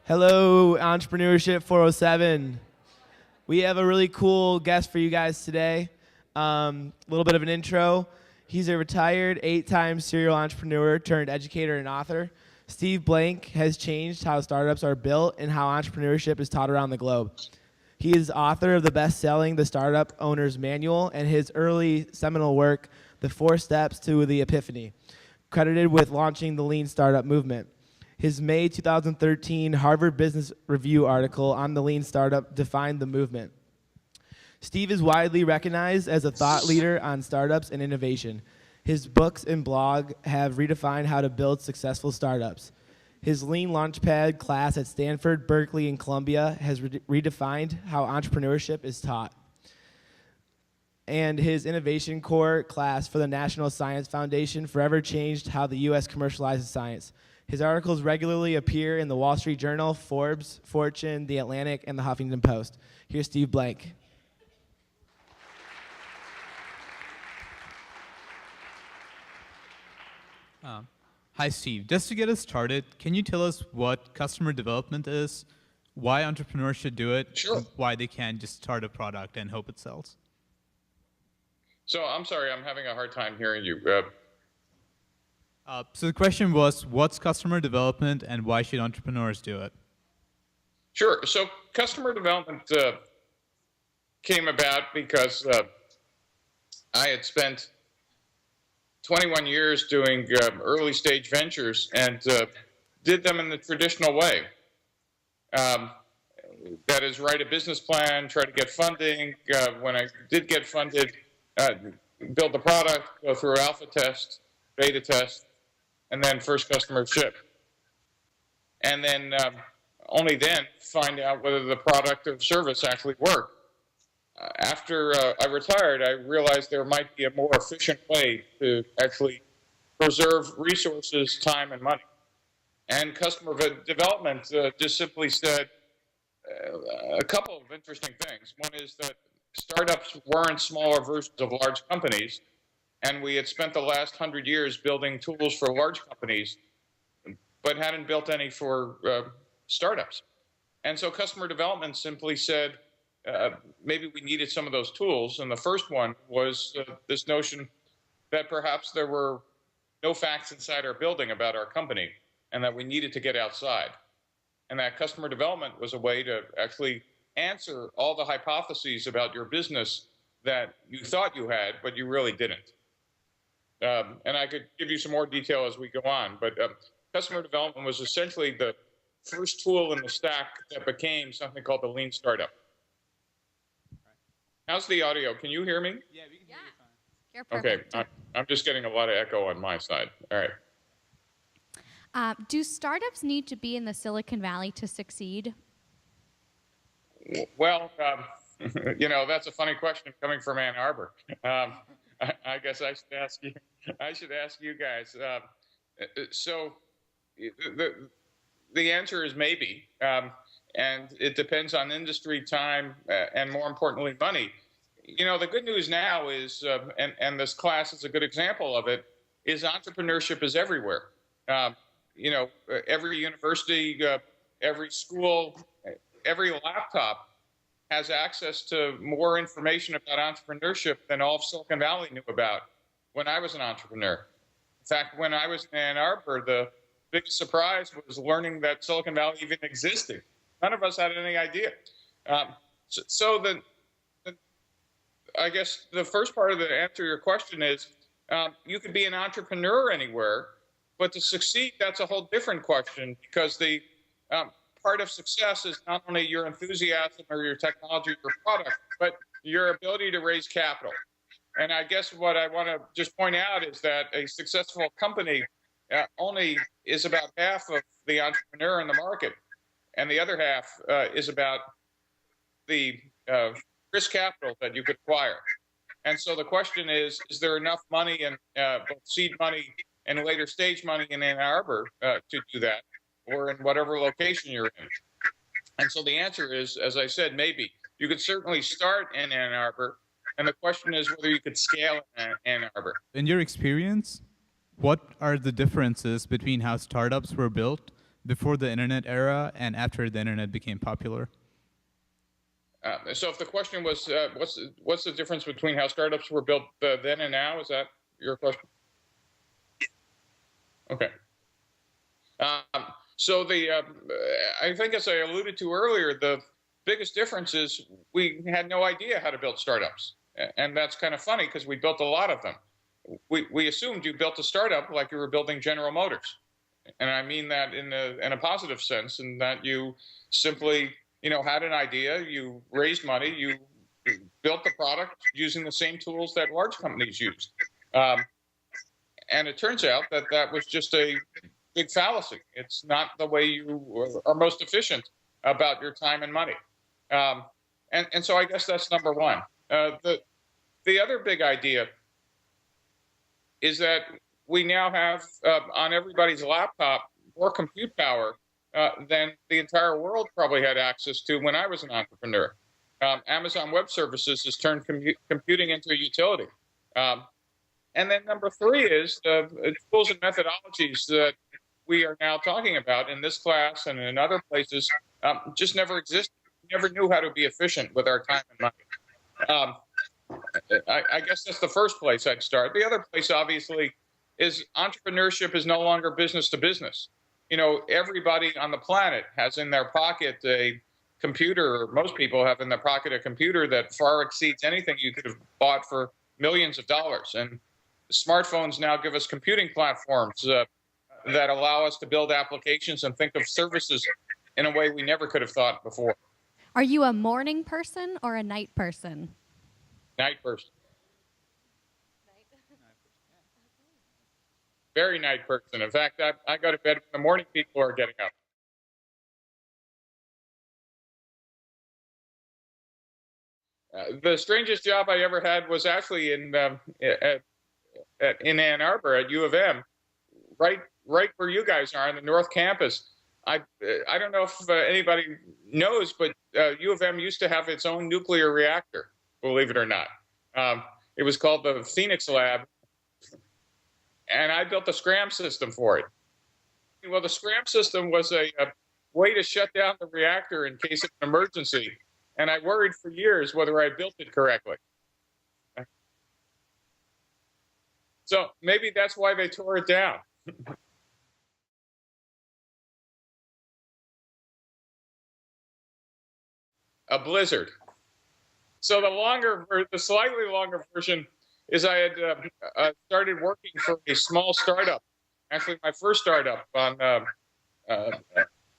Hello, Entrepreneurship 407. We have a really cool guest for you guys today. A little bit of an intro. He's a retired 8-time serial entrepreneur turned educator and author. Steve Blank has changed how startups are built and how entrepreneurship is taught around the globe. He is author of the best-selling The Startup Owner's Manual and his early seminal work, The 4 Steps to the Epiphany, credited with launching the Lean Startup movement. His May 2013 Harvard Business Review article on the Lean Startup defined the movement. Steve is widely recognized as a thought leader on startups and innovation. His books and blog have redefined how to build successful startups. His Lean Launchpad class at Stanford, Berkeley, and Columbia has redefined how entrepreneurship is taught. And his Innovation Core class for the National Science Foundation forever changed how the U.S. commercializes science. His articles regularly appear in the Wall Street Journal, Forbes, Fortune, The Atlantic, and the Huffington Post. Here's Steve Blank. Hi, Steve. Just to get us started, can you tell us what customer development is, why entrepreneurs should do it, Sure. and why they can't just start a product and hope it sells? So I'm sorry, I'm having a hard time hearing you. So the question was, what's customer development and why should entrepreneurs do it? Sure. So customer development came about because I had spent 21 years doing early stage ventures and did them in the traditional way. That is, write a business plan, try to get funding. When I did get funded, build the product, go through alpha test, beta test, and then first customer ship. And then only then find out whether the product or service actually worked. After I retired, I realized there might be a more efficient way to actually preserve resources, time, and money. And customer development just simply said a couple of interesting things. One is that startups weren't smaller versions of large companies, and we had spent the last 100 years building tools for large companies, but hadn't built any for startups. And so customer development simply said, maybe we needed some of those tools. And the first one was this notion that perhaps there were no facts inside our building about our company and that we needed to get outside. And that customer development was a way to actually answer all the hypotheses about your business that you thought you had, but you really didn't. And I could give you some more detail as we go on, but customer development was essentially the first tool in the stack that became something called the Lean Startup. How's the audio? Can you hear me? Yeah, we can hear you fine. You're perfect. Okay, I'm just getting a lot of echo on my side. All right. Do startups need to be in the Silicon Valley to succeed? Well, you know, that's a funny question coming from Ann Arbor. I guess I should ask you. I should ask you guys. So, the answer is maybe, and it depends on industry, time, and more importantly, money. You know, the good news now is, and this class is a good example of it, is entrepreneurship is everywhere. You know, every university, every school, every laptop has access to more information about entrepreneurship than all of Silicon Valley knew about when I was an entrepreneur. In fact, when I was in Ann Arbor, the biggest surprise was learning that Silicon Valley even existed. None of us had any idea. I guess the first part of the answer to your question is you could be an entrepreneur anywhere, but to succeed, that's a whole different question, because the part of success is not only your enthusiasm or your technology or your product, but your ability to raise capital. And I guess what I want to just point out is that a successful company only is about half of the entrepreneur in the market, and the other half is about the risk capital that you could acquire. And so the question is there enough money, and both seed money and later stage money in Ann Arbor to do that, or in whatever location you're in? And so the answer is, as I said, maybe. You could certainly start in Ann Arbor, and the question is whether you could scale in Ann Arbor. In your experience, what are the differences between how startups were built before the internet era and after the internet became popular? So if the question was, what's the difference between how startups were built then and now? Is that your question? Okay. So I think as I alluded to earlier, the biggest difference is we had no idea how to build startups. And that's kind of funny because we built a lot of them. We assumed you built a startup like you were building General Motors. And I mean that in a positive sense, in that you simply, had an idea, you raised money, you built the product using the same tools that large companies used. And it turns out that that was just a big fallacy. It's not the way you are most efficient about your time and money. And so I guess that's number one. The other big idea is that we now have on everybody's laptop more compute power than the entire world probably had access to when I was an entrepreneur. Amazon Web Services has turned computing into a utility. And then number three is the tools and methodologies that we are now talking about in this class and in other places just never existed. We never knew how to be efficient with our time and money. I guess that's the first place I'd start. The other place, obviously, is entrepreneurship is no longer business to business. Everybody on the planet has in their pocket a computer, or most people have in their pocket a computer that far exceeds anything you could have bought for millions of dollars. And smartphones now give us computing platforms that allow us to build applications and think of services in a way we never could have thought before. Are you a morning person or a night person? Night person. Very night person. In fact, I go to bed when the morning people are getting up. The strangest job I ever had was actually in Ann Arbor at U of M, right where you guys are on the North Campus. I don't know if anybody knows, but U of M used to have its own nuclear reactor, believe it or not. It was called the Phoenix Lab, and I built the scram system for it. Well, the scram system was a way to shut down the reactor in case of an emergency, and I worried for years whether I built it correctly. So maybe that's why they tore it down. A blizzard. So the slightly longer version is I had started working for a small startup. Actually, my first startup on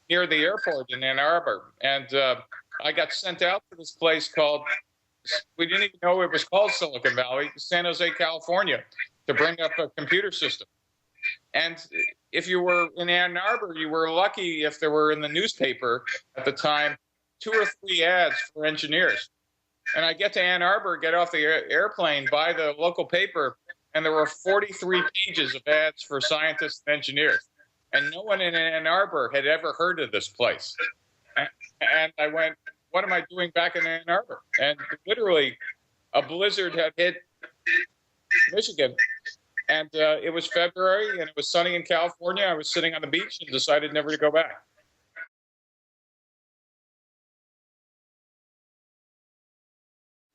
near the airport in Ann Arbor, and I got sent out to this place called, we didn't even know it was called Silicon Valley, San Jose, California, to bring up a computer system. And if you were in Ann Arbor, you were lucky if there were in the newspaper at the time 2 or 3 ads for engineers. And I get to Ann Arbor, get off the airplane, buy the local paper, and there were 43 pages of ads for scientists and engineers. And no one in Ann Arbor had ever heard of this place. And I went, what am I doing back in Ann Arbor? And literally, a blizzard had hit Michigan. And it was February, and it was sunny in California. I was sitting on the beach and decided never to go back.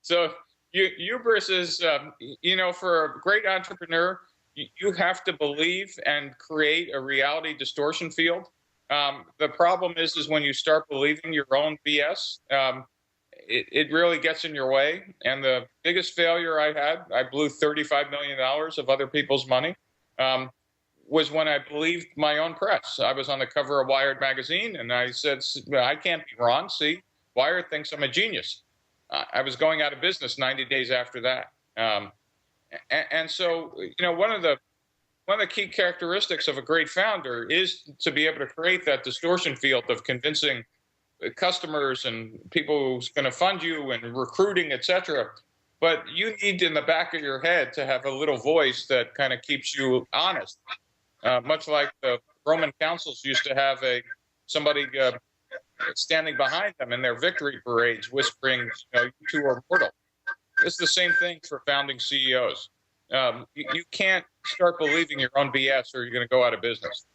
So hubris is, for a great entrepreneur, you have to believe and create a reality distortion field. The problem is when you start believing your own BS, it really gets in your way. And the biggest failure I had, I blew $35 million of other people's money, was when I believed my own press. I was on the cover of Wired magazine, and I said, I can't be wrong. See, Wired thinks I'm a genius. I was going out of business 90 days after that. And so, one of the key characteristics of a great founder is to be able to create that distortion field of convincing customers and people who's going to fund you and recruiting, et cetera. But you need in the back of your head to have a little voice that kind of keeps you honest, much like the Roman consuls used to have somebody standing behind them in their victory parades, whispering, you two are mortal. It's the same thing for founding CEOs. You can't start believing your own BS or you're going to go out of business.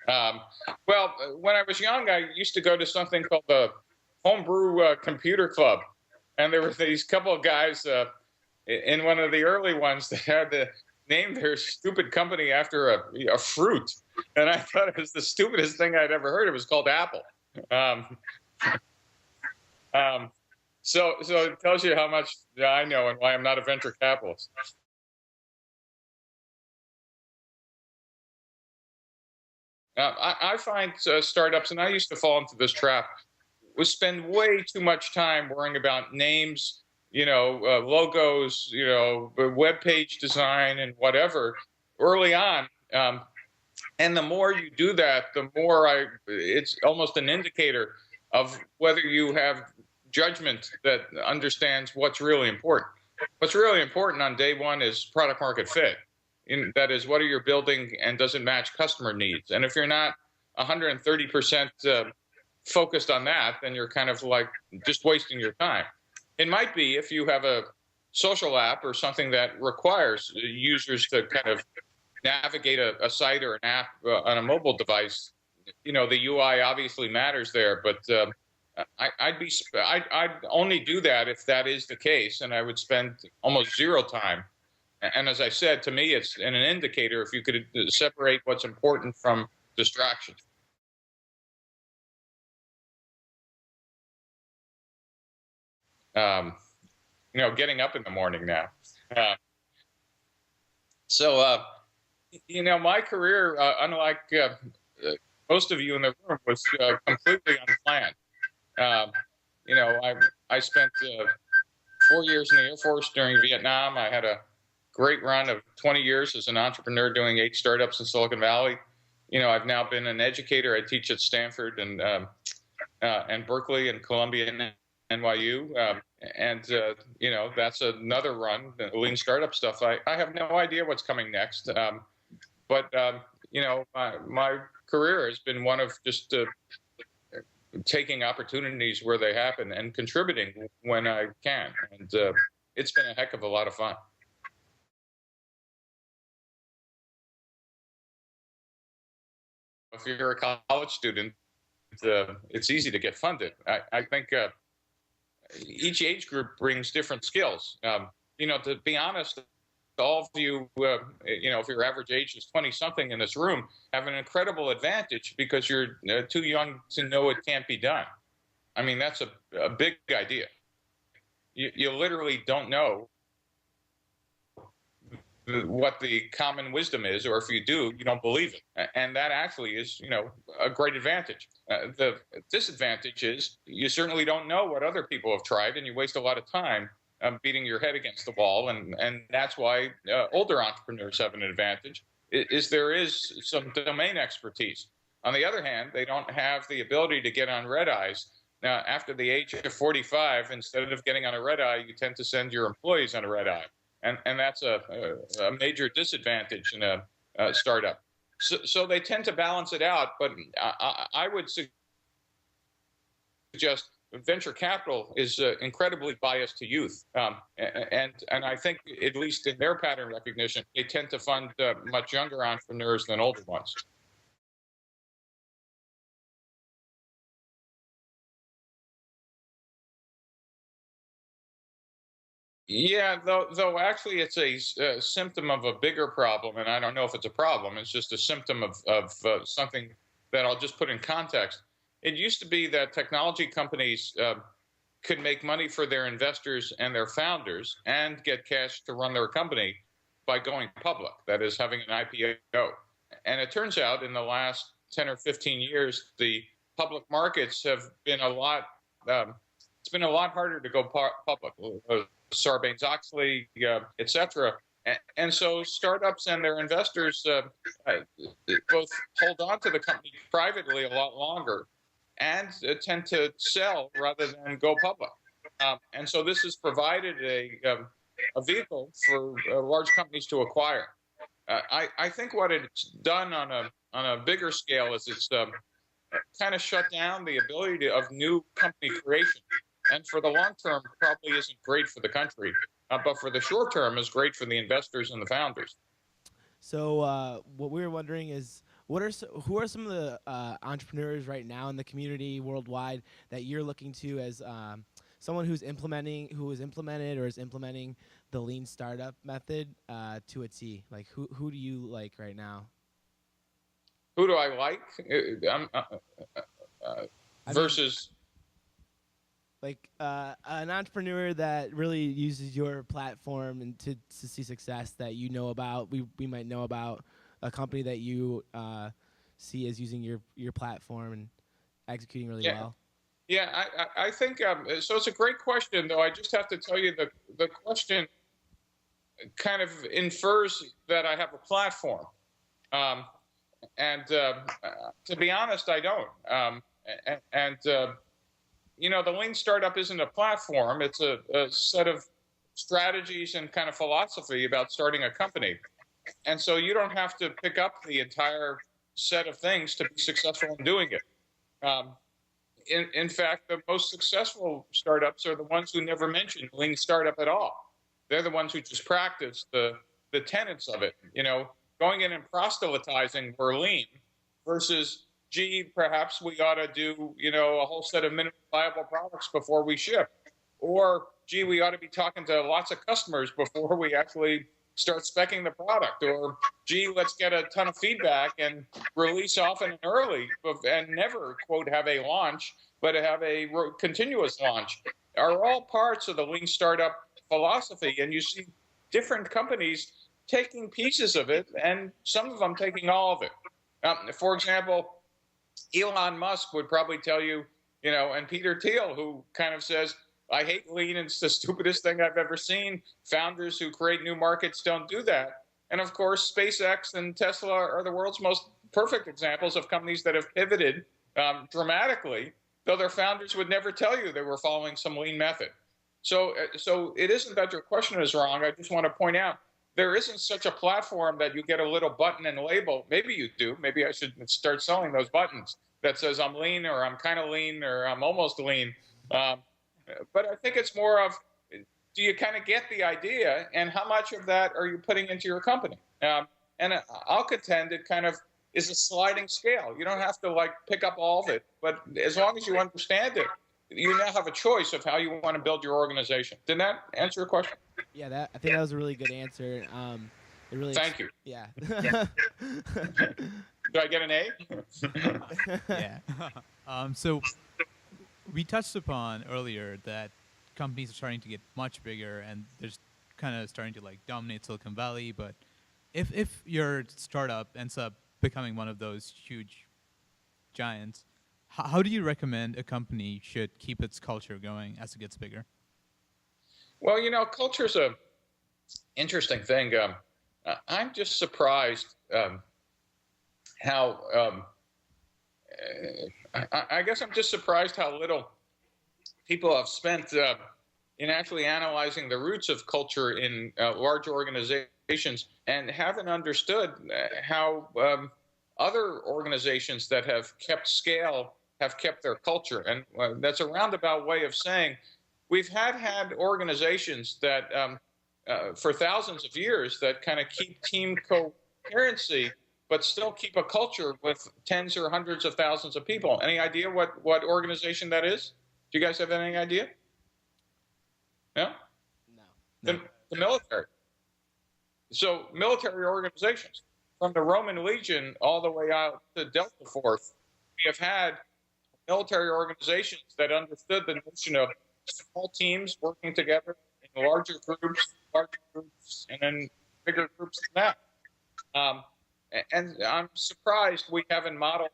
Um, well, when I was young, I used to go to something called the Homebrew Computer Club, and there were these couple of guys in one of the early ones that had to name their stupid company after a fruit, and I thought it was the stupidest thing I'd ever heard. It was called Apple. Um, so it tells you how much I know and why I'm not a venture capitalist. I find startups, and I used to fall into this trap, we spend way too much time worrying about names, logos, web page design and whatever early on. And the more you do that, the more it's almost an indicator of whether you have judgment that understands what's really important. What's really important on day one is product market fit. That is, what are you building and does it match customer needs? And if you're not 130% focused on that, then you're kind of like just wasting your time. It might be if you have a social app or something that requires users to kind of navigate a site or an app on a mobile device. The UI obviously matters there, but I'd only do that if that is the case, and I would spend almost zero time. And as I said, to me, it's an indicator if you could separate what's important from distractions. Getting up in the morning now. My career, unlike most of you in the room, was completely unplanned. I spent 4 years in the Air Force during Vietnam. I had a great run of 20 years as an entrepreneur doing 8 startups in Silicon Valley. I've now been an educator. I teach at Stanford and Berkeley and Columbia and NYU. That's another run, the lean startup stuff. I have no idea what's coming next. But my career has been one of just taking opportunities where they happen and contributing when I can. And it's been a heck of a lot of fun. If you're a college student, it's easy to get funded. I think each age group brings different skills. To be honest, all of you, if your average age is 20-something in this room, have an incredible advantage because you're too young to know it can't be done. I mean, that's a big idea. You literally don't know what the common wisdom is, or if you do, you don't believe it. And that actually is, a great advantage. The disadvantage is you certainly don't know what other people have tried, and you waste a lot of time beating your head against the wall. And that's why older entrepreneurs have an advantage, is there is some domain expertise. On the other hand, they don't have the ability to get on red eyes. Now, after the age of 45, instead of getting on a red eye, you tend to send your employees on a red eye. And that's a major disadvantage in a startup. So they tend to balance it out, but I would suggest venture capital is incredibly biased to youth. And I think, at least in their pattern recognition, they tend to fund much younger entrepreneurs than older ones. Yeah, though actually it's a symptom of a bigger problem, and I don't know if it's a problem. It's just a symptom of something that I'll just put in context. It used to be that technology companies could make money for their investors and their founders and get cash to run their company by going public, that is, having an IPO. And it turns out in the last 10 or 15 years, the public markets have been it's been a lot harder to go public. Sarbanes-Oxley, et cetera. And so startups and their investors both hold on to the company privately a lot longer and tend to sell rather than go public. And so this has provided a vehicle for large companies to acquire. I think what it's done on a bigger scale is it's kind of shut down the ability of new company creation. And for the long term, probably isn't great for the country. But for the short term, is great for the investors and the founders. So what we were wondering is, who are some of the entrepreneurs right now in the community worldwide that you're looking to as someone who has implemented or is implementing the lean startup method to a T? Like who do you like right now? Who do I like? I mean, Versus, like an entrepreneur that really uses your platform and to see success that you know about. We might know about a company that you see as using your platform and executing really yeah, well. yeah. I think so. It's a great question, though. I just have to tell you the question kind of infers that I have a platform, um, and to be honest, I don't. And the lean startup isn't a platform; it's a set of strategies and kind of philosophy about starting a company. And so you don't have to pick up the entire set of things to be successful in doing it. Um, in fact, the most successful startups are the ones who never mention lean startup at all. They're the ones who just practice the tenets of it. Going in and proselytizing we're lean versus, gee, perhaps we ought to do a whole set of minimum viable products before we ship, or gee, we ought to be talking to lots of customers before we actually start speccing the product, or gee, let's get a ton of feedback and release often and early and never, quote, have a launch, but have a continuous launch, are all parts of the lean startup philosophy. And you see different companies taking pieces of it and some of them taking all of it. For example, Elon Musk would probably tell you, and Peter Thiel, who kind of says, I hate lean. It's the stupidest thing I've ever seen. Founders who create new markets don't do that. And of course, SpaceX and Tesla are the world's most perfect examples of companies that have pivoted dramatically, though their founders would never tell you they were following some lean method. So it isn't that your question is wrong. I just want to point out there isn't such a platform that you get a little button and label. Maybe you do. Maybe I should start selling those buttons that says I'm lean, or I'm kind of lean, or I'm almost lean. But I think it's more of, do you kind of get the idea, and how much of that are you putting into your company? And I'll contend it kind of is a sliding scale. You don't have to pick up all of it, but as long as you understand it, you now have a choice of how you want to build your organization. Did that answer your question? Yeah, I think that was a really good answer. It really. Thank you. Yeah. Do I get an A? Yeah. So we touched upon earlier that companies are starting to get much bigger and they're kind of starting to dominate Silicon Valley. But if your startup ends up becoming one of those huge giants, how do you recommend a company should keep its culture going as it gets bigger? Well, culture's a interesting thing. I'm just surprised how. I guess I'm just surprised how little people have spent in actually analyzing the roots of culture in large organizations, and haven't understood how other organizations that have kept scale have kept their culture. And that's a roundabout way of saying we've had organizations that for thousands of years that kind of keep team coherency, but still keep a culture with tens or hundreds of thousands of people. Any idea what organization that is? Do you guys have any idea? No? No. The military. So military organizations, from the Roman Legion all the way out to Delta Force, we have had military organizations that understood the notion of small teams working together in larger groups, and then bigger groups than that. And I'm surprised we haven't modeled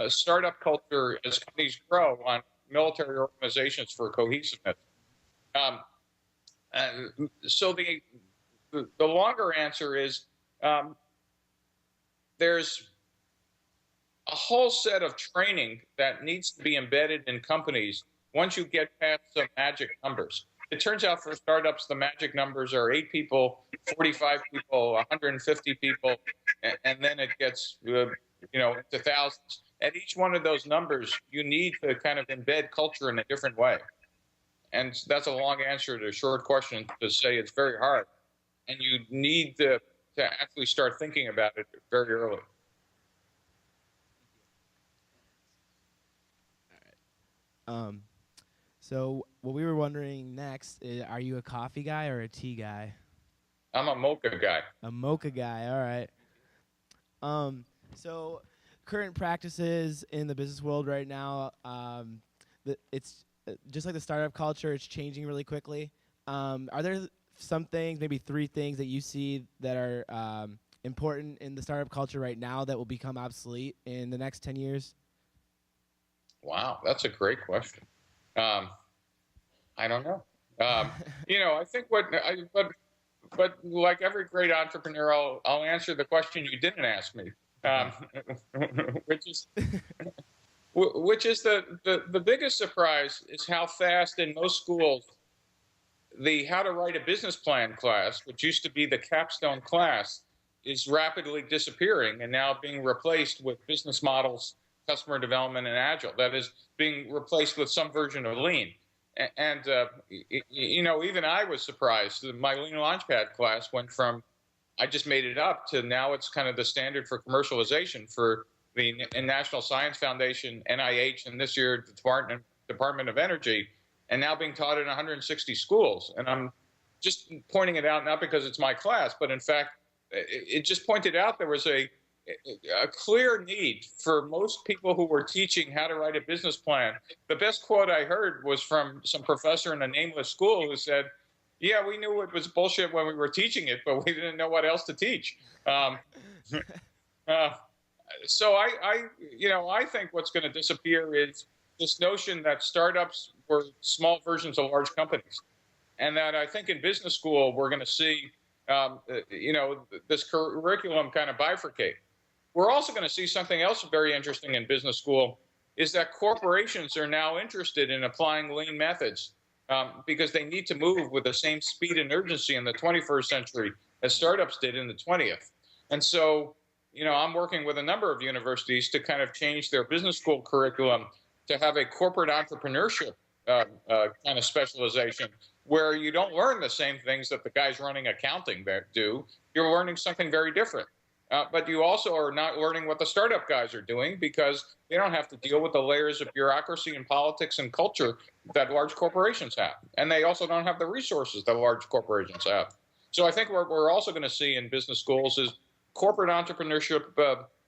startup culture as companies grow on military organizations for cohesiveness. So the longer answer is there's a whole set of training that needs to be embedded in companies once you get past some magic numbers. It turns out for startups, the magic numbers are 8 people, 45 people, 150 people, and then it gets into thousands. At each one of those numbers, you need to kind of embed culture in a different way. And that's a long answer to a short question to say it's very hard. And you need to actually start thinking about it very early. Um, so what we were wondering next is, are you a coffee guy or a tea guy? I'm a mocha guy. A mocha guy. All right. So current practices in the business world right now, it's just like the startup culture. It's changing really quickly. Are there some things, maybe 3 things that you see that are important in the startup culture right now that will become obsolete in the next 10 years? Wow, that's a great question. I don't know. I think but like every great entrepreneur, I'll answer the question you didn't ask me, um, which is the biggest surprise is how fast in most schools the how to write a business plan class, which used to be the capstone class, is rapidly disappearing and now being replaced with business models, customer development, and agile. That is being replaced with some version of lean. And even I was surprised that my Lean Launchpad class went from I just made it up to now it's kind of the standard for commercialization for the National Science Foundation, NIH, and this year the Department of Energy, and now being taught in 160 schools. And I'm just pointing it out not because it's my class, but in fact, it just pointed out there was a clear need for most people who were teaching how to write a business plan. The best quote I heard was from some professor in a nameless school who said, "Yeah, we knew it was bullshit when we were teaching it, but we didn't know what else to teach." So I think what's going to disappear is this notion that startups were small versions of large companies, and that I think in business school we're going to see, this curriculum kind of bifurcate. We're also going to see something else very interesting in business school is that corporations are now interested in applying lean methods because they need to move with the same speed and urgency in the 21st century as startups did in the 20th. And so, I'm working with a number of universities to kind of change their business school curriculum to have a corporate entrepreneurship kind of specialization where you don't learn the same things that the guys running accounting do. You're learning something very different. But you also are not learning what the startup guys are doing because they don't have to deal with the layers of bureaucracy and politics and culture that large corporations have. And they also don't have the resources that large corporations have. So I think what we're also going to see in business schools is corporate entrepreneurship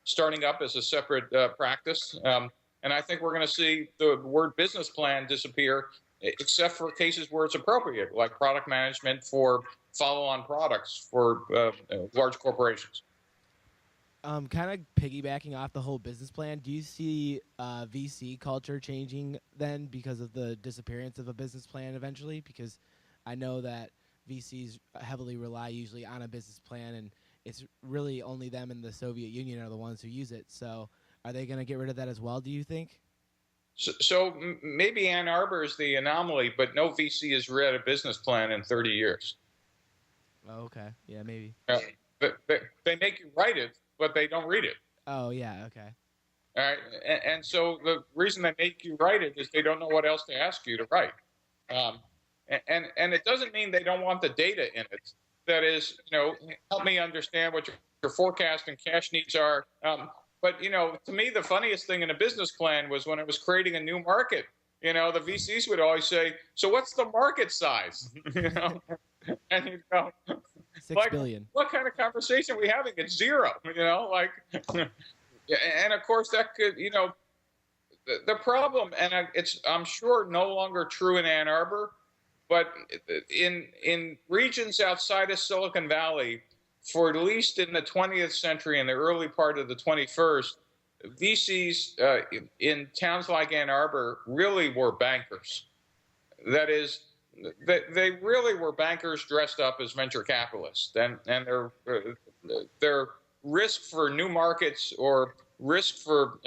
starting up as a separate practice. And I think we're going to see the word business plan disappear, except for cases where it's appropriate, like product management for follow-on products for large corporations. Kind of piggybacking off the whole business plan, do you see VC culture changing then because of the disappearance of a business plan eventually? Because I know that VCs heavily rely usually on a business plan, and it's really only them and the Soviet Union are the ones who use it. So are they going to get rid of that as well, do you think? So maybe Ann Arbor is the anomaly, but no VC has read a business plan in 30 years. Oh, okay. Yeah, maybe. They make you write it, but they don't read it. Oh, yeah, okay. All right. And so the reason they make you write it is they don't know what else to ask you to write. And it doesn't mean they don't want the data in it. That is, help me understand what your forecast and cash needs are. But, to me, the funniest thing in a business plan was when it was creating a new market. The VCs would always say, "So what's the market size?" And you go, 6 billion. What kind of conversation are we having? It's zero, and of course that could, the problem, and I'm sure no longer true in Ann Arbor, but in regions outside of Silicon Valley, for at least in the 20th century and the early part of the 21st, VCs in towns like Ann Arbor really were bankers. That is, they really were bankers dressed up as venture capitalists, and their risk for new markets or risk for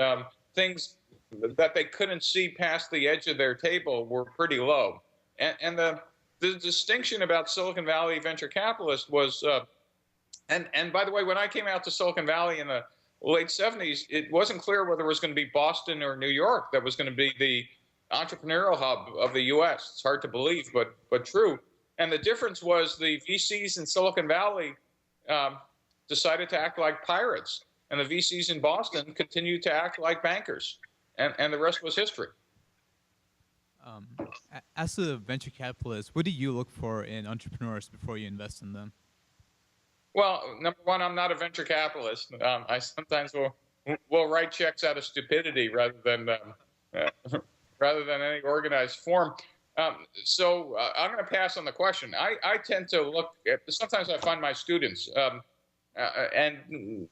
things that they couldn't see past the edge of their table were pretty low. And the distinction about Silicon Valley venture capitalists was, and by the way, when I came out to Silicon Valley in the late 70s, it wasn't clear whether it was going to be Boston or New York that was going to be the entrepreneurial hub of the U.S. It's hard to believe, but true. And the difference was the VCs in Silicon Valley decided to act like pirates, and the VCs in Boston continued to act like bankers, and the rest was history. Um, as a venture capitalist, what do you look for in entrepreneurs before you invest in them? Well, number one, I'm not a venture capitalist. I sometimes will write checks out of stupidity rather than any organized form. I'm going to pass on the question. I tend to look at. Sometimes I find my students, and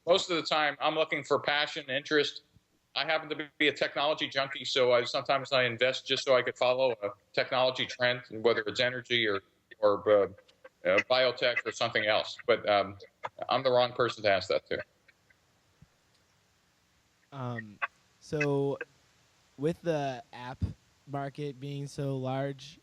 most of the time I'm looking for passion, interest. I happen to be a technology junkie, so sometimes I invest just so I could follow a technology trend, whether it's energy or biotech or something else. But I'm the wrong person to ask that to. So with the app market being so large,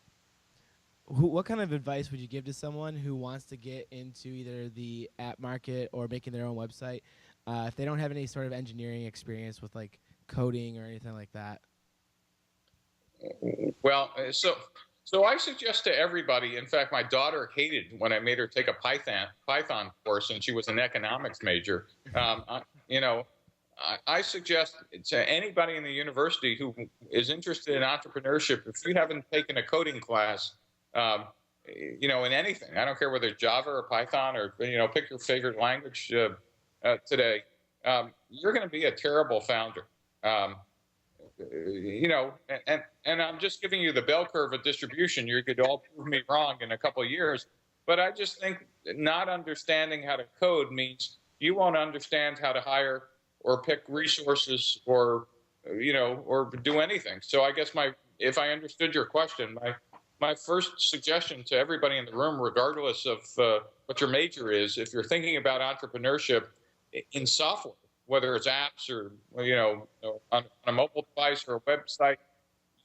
what kind of advice would you give to someone who wants to get into either the app market or making their own website if they don't have any sort of engineering experience with like coding or anything like that? Well, so I suggest to everybody. In fact, my daughter hated when I made her take a Python course, and she was an economics major. I suggest to anybody in the university who is interested in entrepreneurship, if you haven't taken a coding class, in anything, I don't care whether it's Java or Python or pick your favorite language today, you're going to be a terrible founder. And I'm just giving you the bell curve of distribution. You could all prove me wrong in a couple of years, but I just think not understanding how to code means you won't understand how to hire or pick resources or do anything. So I guess if I understood your question, my first suggestion to everybody in the room, regardless of what your major is, if you're thinking about entrepreneurship in software, whether it's apps or on a mobile device or a website,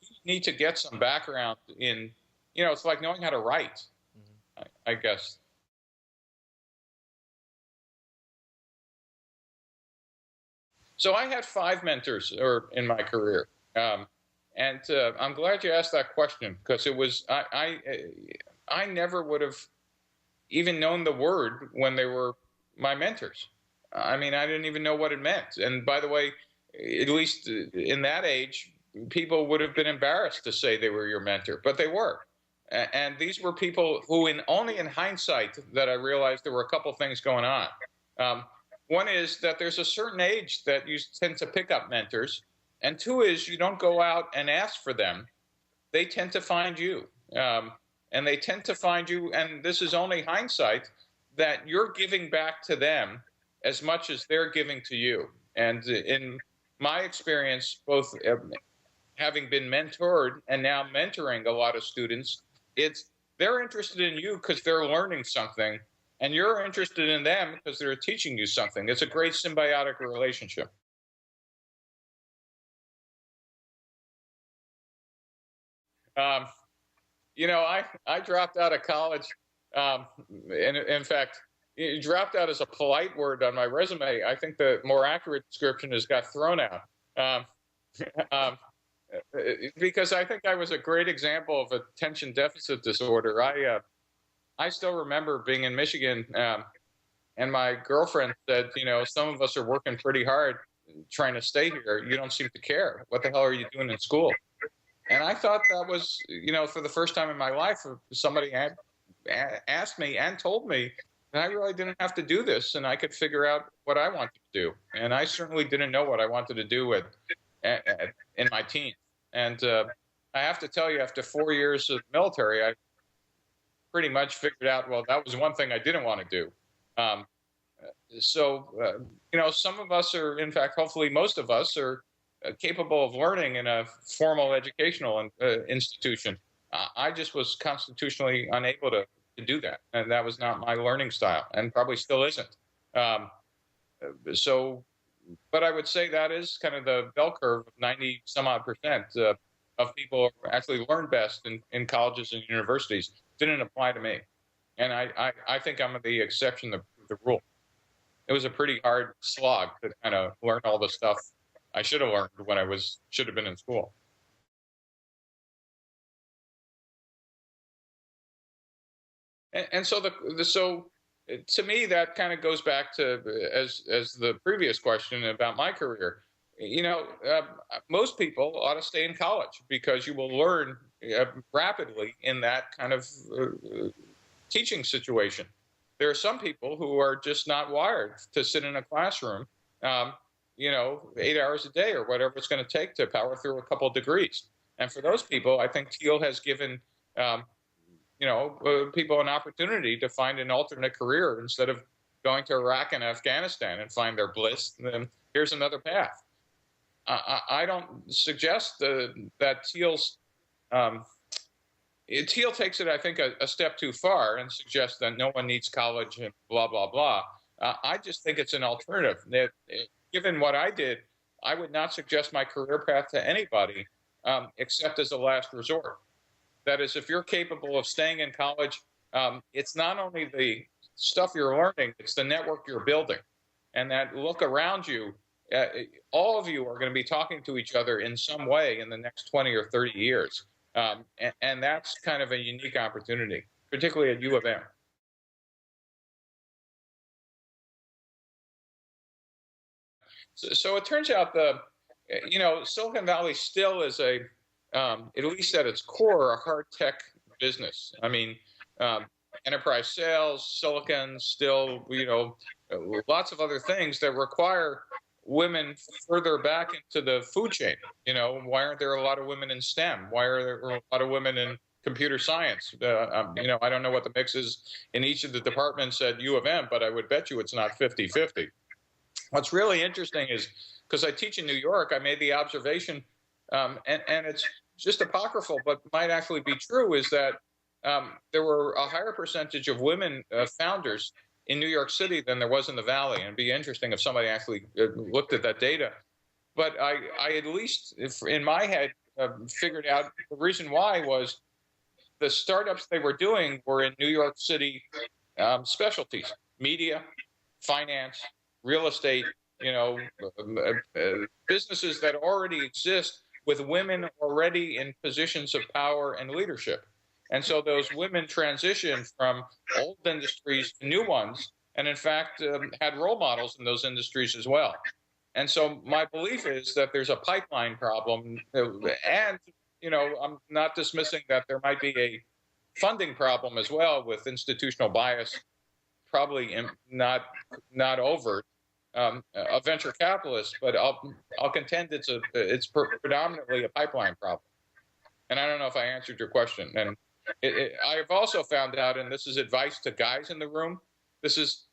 you need to get some background in. It's like knowing how to write, I guess. So I had 5 mentors in my career, and I'm glad you asked that question, because it was I never would have even known the word when they were my mentors. I mean, I didn't even know what it meant. And by the way, at least in that age, people would have been embarrassed to say they were your mentor, but they were. And these were people who, only in hindsight, that I realized there were a couple things going on. One is that there's a certain age that you tend to pick up mentors, and 2 is you don't go out and ask for them; they tend to find you, and they tend to find you. And this is only hindsight, that you're giving back to them as much as they're giving to you. And in my experience, both having been mentored and now mentoring a lot of students, they're interested in you because they're learning something, and you're interested in them because they're teaching you something. It's a great symbiotic relationship. I dropped out of college. In fact, dropped out is a polite word on my resume. I think the more accurate description is got thrown out. Um, because I think I was a great example of attention deficit disorder. I still remember being in Michigan, and my girlfriend said, some of us are working pretty hard trying to stay here. You don't seem to care. What the hell are you doing in school? And I thought that was, for the first time in my life, somebody had asked me and told me that I really didn't have to do this, and I could figure out what I wanted to do. And I certainly didn't know what I wanted to do in my teens. And I have to tell you, after 4 years of military, I pretty much figured out, well, that was one thing I didn't want to do. Some of us are, in fact, hopefully most of us are capable of learning in a formal educational institution. I just was constitutionally unable to do that, and that was not my learning style, and probably still isn't. But I would say that is kind of the bell curve of 90 some odd percent of people actually learn best in colleges and universities. Didn't apply to me, and I think I'm the exception to the rule. It was a pretty hard slog to kind of learn all the stuff I should have learned when should have been in school. And so to me, that kind of goes back to as the previous question about my career. most people ought to stay in college because you will learn rapidly in that kind of teaching situation. There are some people who are just not wired to sit in a classroom, 8 hours a day or whatever it's going to take to power through a couple of degrees. And for those people, I think Teal has given, people an opportunity to find an alternate career instead of going to Iraq and Afghanistan and find their bliss. Then here's another path. I don't suggest that Teal takes it, I think, a step too far and suggests that no one needs college and blah, blah, blah. I just think it's an alternative. Given what I did, I would not suggest my career path to anybody except as a last resort. That is, if you're capable of staying in college, it's not only the stuff you're learning, it's the network you're building. And that look around you, all of you are going to be talking to each other in some way in the next 20 or 30 years. And that's kind of a unique opportunity, particularly at U of M. So it turns out Silicon Valley still is at least at its core, a hard tech business. I mean, enterprise sales, silicon, still, lots of other things that require women further back into the food chain. Why aren't there a lot of women in STEM? Why are there a lot of women in computer science? I don't know what the mix is in each of the departments at U of M, but I would bet you it's not 50-50. What's really interesting is, because I teach in New York, I made the observation, and it's just apocryphal, but might actually be true, is that there were a higher percentage of women founders in New York City than there was in the Valley. And it'd be interesting if somebody actually looked at that data. But I at least, in my head, figured out the reason why was the startups they were doing were in New York City specialties: media, finance, real estate, businesses that already exist with women already in positions of power and leadership. And so those women transitioned from old industries to new ones, and in fact had role models in those industries as well. And so my belief is that there's a pipeline problem, and I'm not dismissing that there might be a funding problem as well with institutional bias, probably not overt, of venture capitalists, but I'll contend it's predominantly a pipeline problem. And I don't know if I answered your question. And I've also found out, and this is advice to guys in the room, this is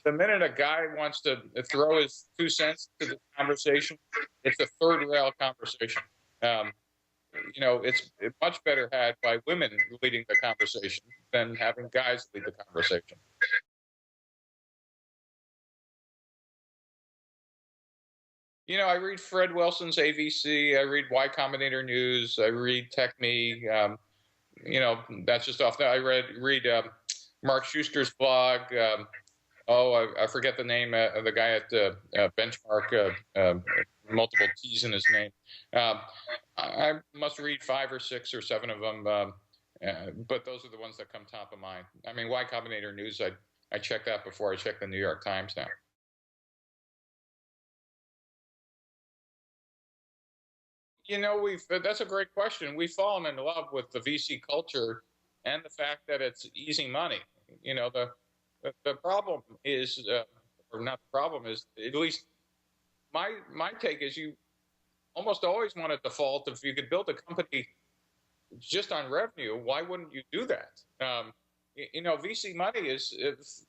the minute a guy wants to throw his 2 cents to the conversation, it's a third rail conversation. It's much better had by women leading the conversation than having guys lead the conversation. I read Fred Wilson's AVC, I read Y Combinator News, I read TechMe. That's just off. I read Mark Schuster's blog. I forget the name of the guy at Benchmark. Multiple T's in his name. I must read 5 or 6 or 7 of them, but those are the ones that come top of mind. I mean, Y Combinator News, I check that before I check the New York Times now. That's a great question. We've fallen in love with the VC culture and the fact that it's easy money. The problem is, or not the problem is, at least my take is, you almost always want to default. If you could build a company just on revenue, why wouldn't you do that? VC money is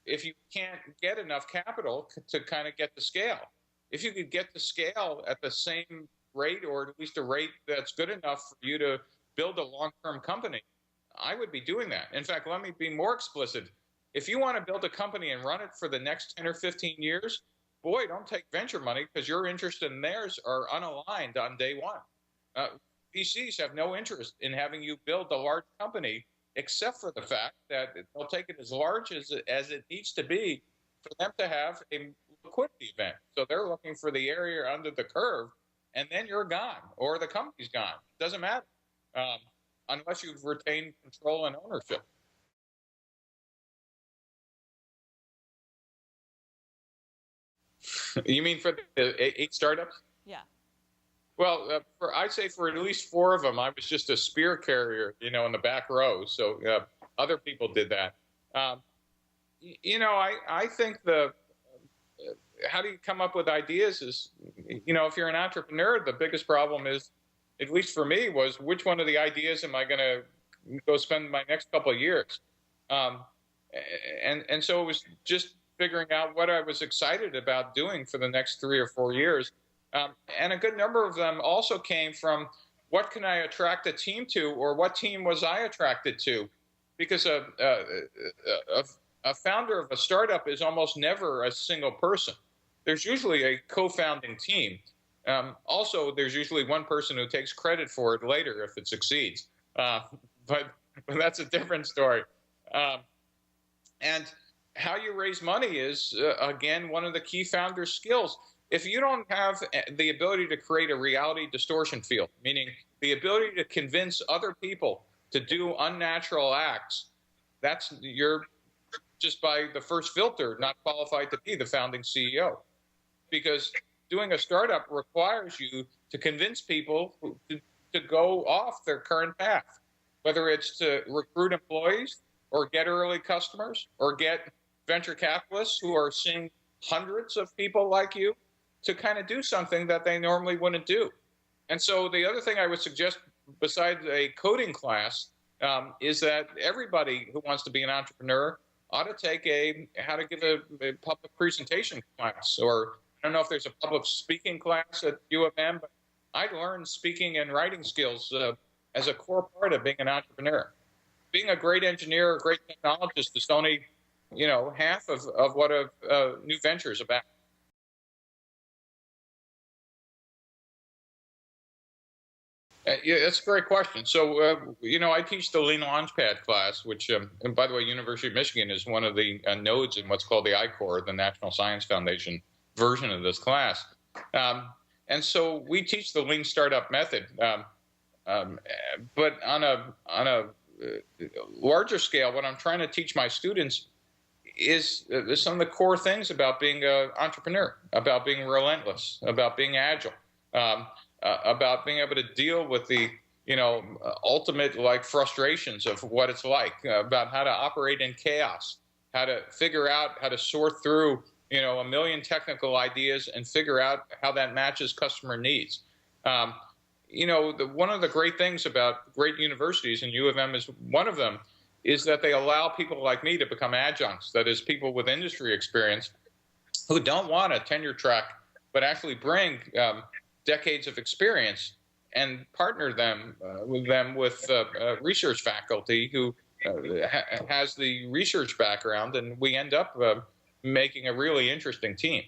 if you can't get enough capital to kind of get to scale. If you could get to scale at the same rate, or at least a rate that's good enough for you to build a long-term company, I would be doing that. In fact, let me be more explicit. If you want to build a company and run it for the next 10 or 15 years, boy, don't take venture money, because your interest and theirs are unaligned on day one. VCs have no interest in having you build a large company, except for the fact that they'll take it as large as it needs to be for them to have a liquidity event. So they're looking for the area under the curve, and then you're gone, or the company's gone. It doesn't matter, unless you've retained control and ownership. You mean for the 8 startups? Yeah. I'd say for at least four of them, I was just a spear carrier, in the back row. So other people did that. Um, I think how do you come up with ideas is, if you're an entrepreneur, the biggest problem is, at least for me, was which one of the ideas am I going to go spend my next couple of years? Um, and so it was just figuring out what I was excited about doing for the next 3 or 4 years. And a good number of them also came from what can I attract a team to, or what team was I attracted to? Because a founder of a startup is almost never a single person. There's usually a co-founding team. Also, there's usually one person who takes credit for it later if it succeeds. But that's a different story. And how you raise money is, again, one of the key founder skills. If you don't have the ability to create a reality distortion field, meaning the ability to convince other people to do unnatural acts, you're just by the first filter not qualified to be the founding CEO. Because doing a startup requires you to convince people to go off their current path, whether it's to recruit employees or get early customers or get venture capitalists who are seeing hundreds of people like you to kind of do something that they normally wouldn't do. And so the other thing I would suggest, besides a coding class, is that everybody who wants to be an entrepreneur ought to take how to give a public presentation class, or I don't know if there's a public speaking class at U of M, but I learned speaking and writing skills as a core part of being an entrepreneur. Being a great engineer, a great technologist is only, half of what a new venture is about. Yeah, that's a great question. So, I teach the Lean Launchpad class, which, and by the way, University of Michigan is one of the nodes in what's called the I-Corps, the National Science Foundation version of this class. And so we teach the Lean Startup method, but on a larger scale, what I'm trying to teach my students is some of the core things about being an entrepreneur, about being relentless, about being agile, about being able to deal with the ultimate frustrations of what it's like, about how to operate in chaos, how to figure out how to sort through a million technical ideas and figure out how that matches customer needs. One of the great things about great universities, and U of M is one of them, is that they allow people like me to become adjuncts, that is, people with industry experience who don't want a tenure track, but actually bring decades of experience and partner them with research faculty who has the research background, and we end up making a really interesting team.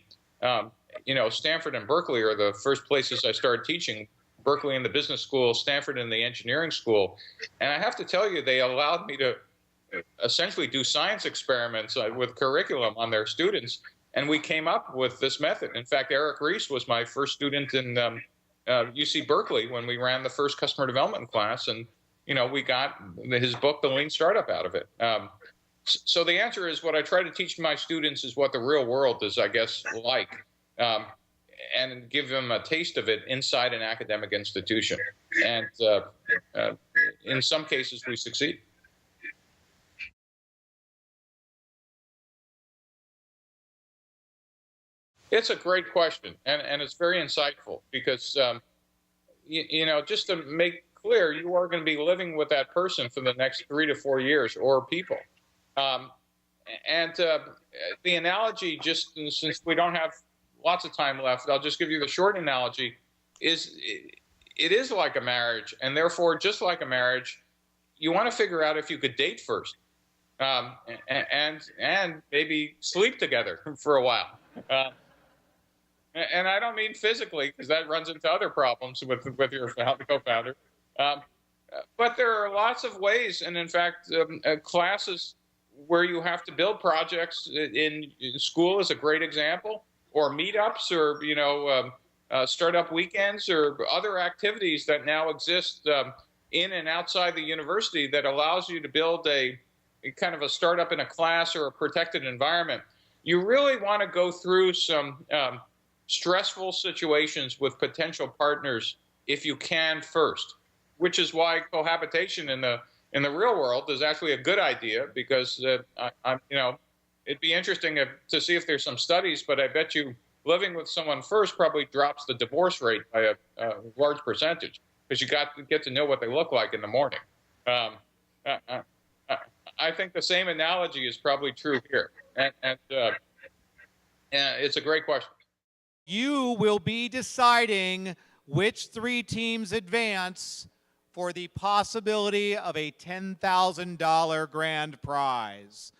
Stanford and Berkeley are the first places I started teaching. Berkeley in the business school, Stanford in the engineering school. And I have to tell you, they allowed me to essentially do science experiments with curriculum on their students. And we came up with this method. In fact, Eric Ries was my first student in UC Berkeley when we ran the first customer development class. And, we got his book, The Lean Startup, out of it. So the answer is, what I try to teach my students is what the real world is, I guess, like. And give them a taste of it inside an academic institution. And in some cases, we succeed. It's a great question, and it's very insightful because, just to make clear, you are going to be living with that person for the next 3 to 4 years, or people. The analogy, just since we don't have lots of time left, I'll just give you the short analogy, is it is like a marriage, and therefore, just like a marriage, you want to figure out if you could date first, and maybe sleep together for a while. And I don't mean physically, because that runs into other problems with your co-founder. But there are lots of ways, and in fact, classes where you have to build projects in school is a great example, or meetups, or startup weekends, or other activities that now exist in and outside the university that allows you to build a kind of a startup in a class or a protected environment. You really want to go through some stressful situations with potential partners if you can first, which is why cohabitation in the real world is actually a good idea, because it'd be interesting to see if there's some studies, but I bet you living with someone first probably drops the divorce rate by a large percentage, because you got to get to know what they look like in the morning. I think the same analogy is probably true here, and it's a great question. You will be deciding which 3 teams advance for the possibility of a $10,000 grand prize.